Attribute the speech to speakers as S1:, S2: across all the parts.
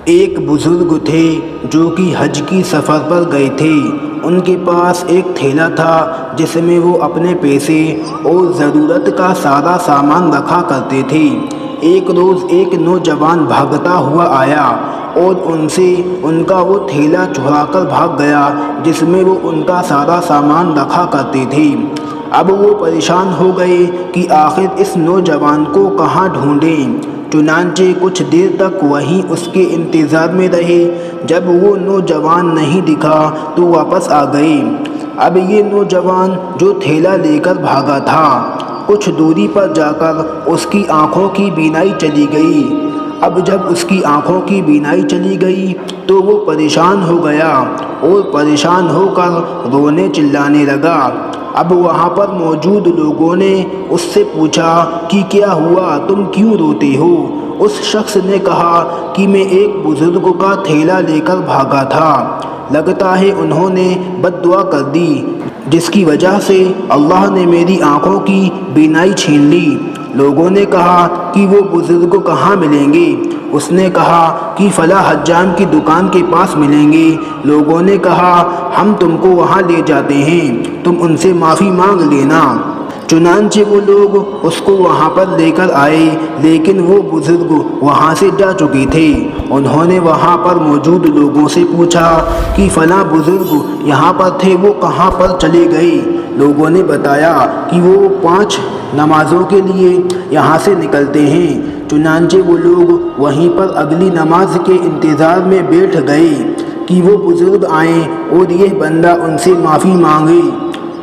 S1: ایک بزرگ تھے جو کہ حج کی سفر پر گئے تھے۔ ان کے پاس ایک تھیلا تھا جس میں وہ اپنے پیسے اور ضرورت کا سارا سامان رکھا کرتے تھے۔ ایک روز ایک نوجوان بھاگتا ہوا آیا اور ان سے ان کا وہ تھیلا چرا کر بھاگ گیا جس میں وہ ان کا سارا سامان رکھا کرتے تھے۔ اب وہ پریشان ہو گئے کہ آخر اس نوجوان کو کہاں ڈھونڈیں۔ چنانچہ کچھ دیر تک وہیں اس کے انتظار میں رہے۔ جب وہ نوجوان نہیں دکھا تو واپس آ گئے۔ اب یہ نوجوان جو تھیلا لے کر بھاگا تھا، کچھ دوری پر جا کر اس کی آنکھوں کی بینائی چلی گئی۔ اب جب اس کی آنکھوں کی بینائی چلی گئی تو وہ پریشان ہو گیا اور پریشان ہو کر رونے چلانے لگا۔ اب وہاں پر موجود لوگوں نے اس سے پوچھا کہ کیا ہوا، تم کیوں روتے ہو؟ اس شخص نے کہا کہ میں ایک بزرگ کا تھیلا لے کر بھاگا تھا، لگتا ہے انہوں نے بد دعا کر دی جس کی وجہ سے اللہ نے میری آنکھوں کی بینائی چھین لی۔ لوگوں نے کہا کہ وہ بزرگ کہاں ملیں گے؟ اس نے کہا کہ فلاں حجام کی دکان کے پاس ملیں گے۔ لوگوں نے کہا ہم تم کو وہاں لے جاتے ہیں، تم ان سے معافی مانگ لینا۔ چنانچہ وہ لوگ اس کو وہاں پر لے کر آئے، لیکن وہ بزرگ وہاں سے جا چکے تھے۔ انہوں نے وہاں پر موجود لوگوں سے پوچھا کہ فلاں بزرگ یہاں پر تھے، وہ کہاں پر چلے گئے؟ لوگوں نے بتایا کہ وہ 5 نمازوں کے لیے یہاں سے نکلتے ہیں۔ چنانچہ وہ لوگ وہیں پر اگلی نماز کے انتظار میں بیٹھ گئے کہ وہ بزرگ آئیں اور یہ بندہ ان سے معافی مانگے۔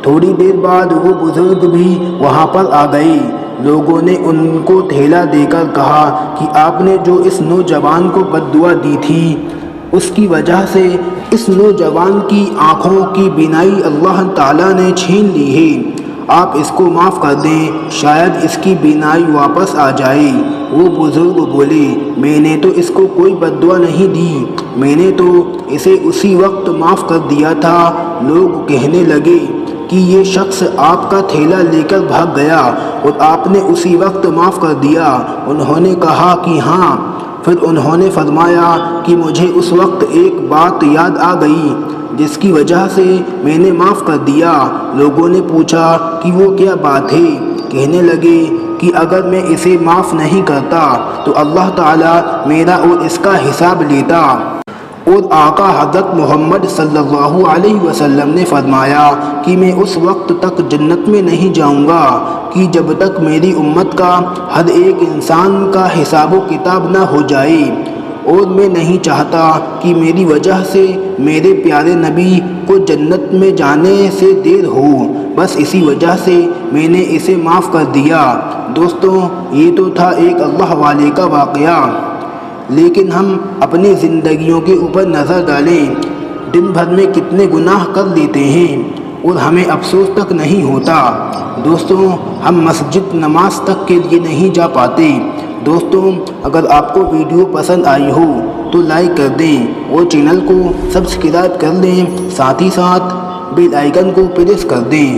S1: تھوڑی دیر بعد وہ بزرگ بھی وہاں پر آ گئے۔ لوگوں نے ان کو تھیلا دے کر کہا کہ آپ نے جو اس نوجوان کو بد دعا دی تھی، اس کی وجہ سے اس نوجوان کی آنکھوں کی بینائی اللہ تعالیٰ نے چھین لی ہے۔ آپ اس کو معاف کر دیں، شاید اس کی بینائی واپس آ جائے۔ وہ بزرگ بولے میں نے تو اس کو کوئی بد دعا نہیں دی، میں نے تو اسے اسی وقت معاف کر دیا تھا۔ لوگ کہنے لگے کہ یہ شخص آپ کا تھیلا لے کر بھاگ گیا اور آپ نے اسی وقت معاف کر دیا۔ انہوں نے کہا کہ ہاں۔ پھر انہوں نے فرمایا کہ مجھے اس وقت ایک بات یاد آ گئی جس کی وجہ سے میں نے معاف کر دیا۔ لوگوں نے پوچھا کہ وہ کیا بات ہے؟ کہنے لگے کہ اگر میں اسے معاف نہیں کرتا تو اللہ تعالیٰ میرا اور اس کا حساب لیتا۔ اور آقا حضرت محمد صلی اللہ علیہ وسلم نے فرمایا کہ میں اس وقت تک جنت میں نہیں جاؤں گا کہ جب تک میری امت کا ہر ایک انسان کا حساب و کتاب نہ ہو جائے، اور میں نہیں چاہتا کہ میری وجہ سے میرے پیارے نبی کو جنت میں جانے سے دیر ہو، بس اسی وجہ سے میں نے اسے معاف کر دیا۔ دوستوں، یہ تو تھا ایک اللہ والے کا واقعہ، لیکن ہم اپنی زندگیوں کے اوپر نظر ڈالیں، دن بھر میں کتنے گناہ کر لیتے ہیں اور ہمیں افسوس تک نہیں ہوتا۔ دوستوں، ہم مسجد نماز تک کے لیے نہیں جا پاتے۔ دوستوں، اگر آپ کو ویڈیو پسند آئی ہو تو لائک کر دیں اور چینل کو سبسکرائب کر لیں، ساتھ ہی ساتھ بیل آئیکن کو پریس کر دیں۔